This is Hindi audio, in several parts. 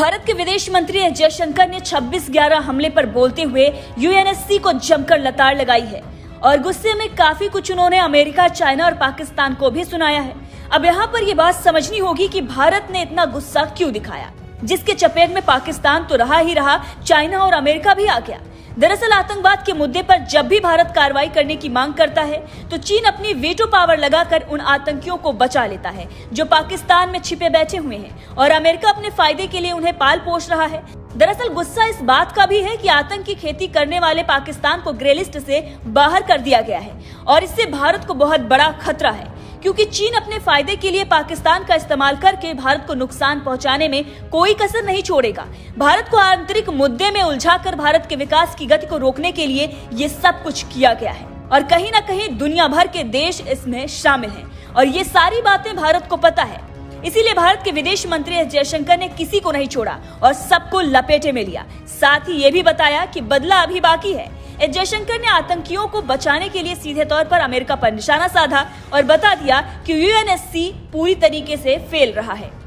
भारत के विदेश मंत्री एस जयशंकर ने 26/11 हमले पर बोलते हुए यूएनएससी को जमकर लताड़ लगाई है और गुस्से में काफी कुछ उन्होंने अमेरिका, चाइना और पाकिस्तान को भी सुनाया है। अब यहाँ पर ये बात समझनी होगी कि भारत ने इतना गुस्सा क्यों दिखाया, जिसके चपेट में पाकिस्तान तो रहा ही रहा, चाइना और अमेरिका भी आ गया। दरअसल आतंकवाद के मुद्दे पर जब भी भारत कार्रवाई करने की मांग करता है तो चीन अपनी वीटो पावर लगाकर उन आतंकियों को बचा लेता है जो पाकिस्तान में छिपे बैठे हुए हैं और अमेरिका अपने फायदे के लिए उन्हें पाल पोष रहा है। दरअसल गुस्सा इस बात का भी है कि आतंक की खेती करने वाले पाकिस्तान को ग्रे लिस्ट से बाहर कर दिया गया है और इससे भारत को बहुत बड़ा खतरा है, क्योंकि चीन अपने फायदे के लिए पाकिस्तान का इस्तेमाल करके भारत को नुकसान पहुंचाने में कोई कसर नहीं छोड़ेगा। भारत को आंतरिक मुद्दे में उलझाकर भारत के विकास की गति को रोकने के लिए ये सब कुछ किया गया है और कहीं न कहीं दुनिया भर के देश इसमें शामिल हैं और ये सारी बातें भारत को पता है। इसीलिए भारत के विदेश मंत्री एस जयशंकर ने किसी को नहीं छोड़ा और सबको लपेटे में लिया। साथ ही ये भी बताया कि बदला अभी बाकी है। एस जयशंकर ने आतंकियों को बचाने के लिए सीधे तौर पर अमेरिका पर निशाना साधा और बता दिया कि यूएनएससी पूरी तरीके से फेल रहा है।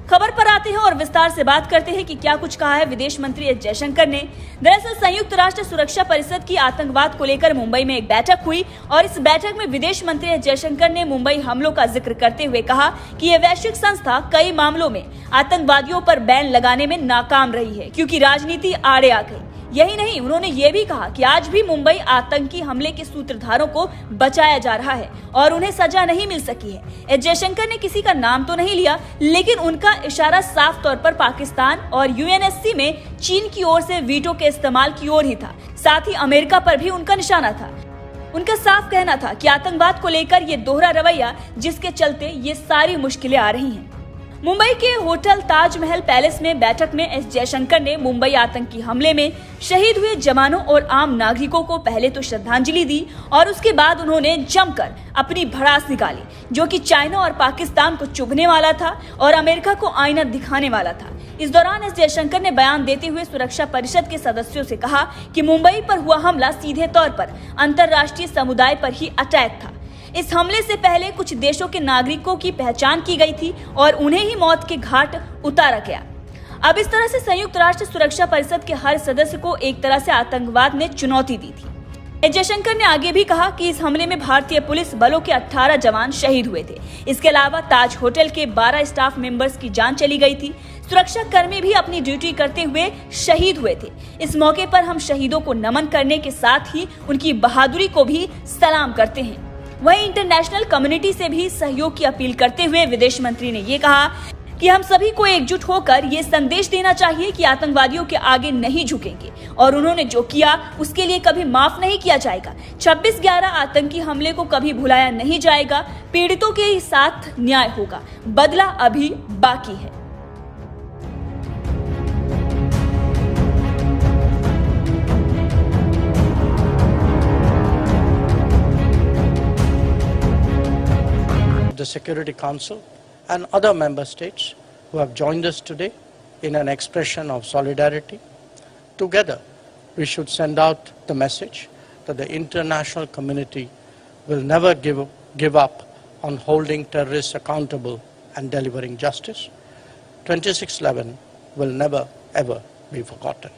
खबर पर आते हैं और विस्तार से बात करते हैं कि क्या कुछ कहा है विदेश मंत्री एस जयशंकर ने। दरअसल संयुक्त राष्ट्र सुरक्षा परिषद की आतंकवाद को लेकर मुंबई में एक बैठक हुई और इस बैठक में विदेश मंत्री एस जयशंकर ने मुंबई हमलों का जिक्र करते हुए कहा कि यह वैश्विक संस्था कई मामलों में आतंकवादियों पर बैन लगाने में नाकाम रही है, क्योंकि राजनीति आड़े आ गई। यही नहीं, उन्होंने ये भी कहा कि आज भी मुंबई आतंकी हमले के सूत्रधारों को बचाया जा रहा है और उन्हें सजा नहीं मिल सकी है। एस जयशंकर ने किसी का नाम तो नहीं लिया, लेकिन उनका इशारा साफ तौर पर पाकिस्तान और यूएनएससी में चीन की ओर से वीटो के इस्तेमाल की ओर ही था। साथ ही अमेरिका पर भी उनका निशाना था। उनका साफ कहना था कि आतंकवाद को लेकर ये दोहरा रवैया, जिसके चलते ये सारी मुश्किलें आ रही हैं। मुंबई के होटल ताजमहल पैलेस में बैठक में एस जयशंकर ने मुंबई आतंकी हमले में शहीद हुए जवानों और आम नागरिकों को पहले तो श्रद्धांजलि दी और उसके बाद उन्होंने जमकर अपनी भड़ास निकाली, जो कि चाइना और पाकिस्तान को चुभने वाला था और अमेरिका को आईना दिखाने वाला था। इस दौरान एस जयशंकर ने बयान देते हुए सुरक्षा परिषद के सदस्यों से कहा कि मुंबई पर हुआ हमला सीधे तौर पर अंतर्राष्ट्रीय समुदाय पर ही अटैक था। इस हमले से पहले कुछ देशों के नागरिकों की पहचान की गई थी और उन्हें ही मौत के घाट उतारा गया। अब इस तरह से संयुक्त राष्ट्र सुरक्षा परिषद के हर सदस्य को एक तरह से आतंकवाद ने चुनौती दी थी। एस जयशंकर ने आगे भी कहा कि इस हमले में भारतीय पुलिस बलों के 18 जवान शहीद हुए थे। इसके अलावा ताज होटल के 12 स्टाफ मेंबर्स की जान चली गई थी। सुरक्षा कर्मी भी अपनी ड्यूटी करते हुए शहीद हुए थे। इस मौके पर हम शहीदों को नमन करने के साथ ही उनकी बहादुरी को भी सलाम करते हैं। वहीं इंटरनेशनल कम्युनिटी से भी सहयोग की अपील करते हुए विदेश मंत्री ने ये कहा कि हम सभी को एकजुट होकर ये संदेश देना चाहिए कि आतंकवादियों के आगे नहीं झुकेंगे और उन्होंने जो किया उसके लिए कभी माफ नहीं किया जाएगा। 26/11 आतंकी हमले को कभी भुलाया नहीं जाएगा। पीड़ितों के साथ न्याय होगा, बदला अभी बाकी है। The Security Council and other member states who have joined us today in an expression of solidarity. Together, we should send out the message that the international community will never give up on holding terrorists accountable and delivering justice. 26/11 will never ever be forgotten.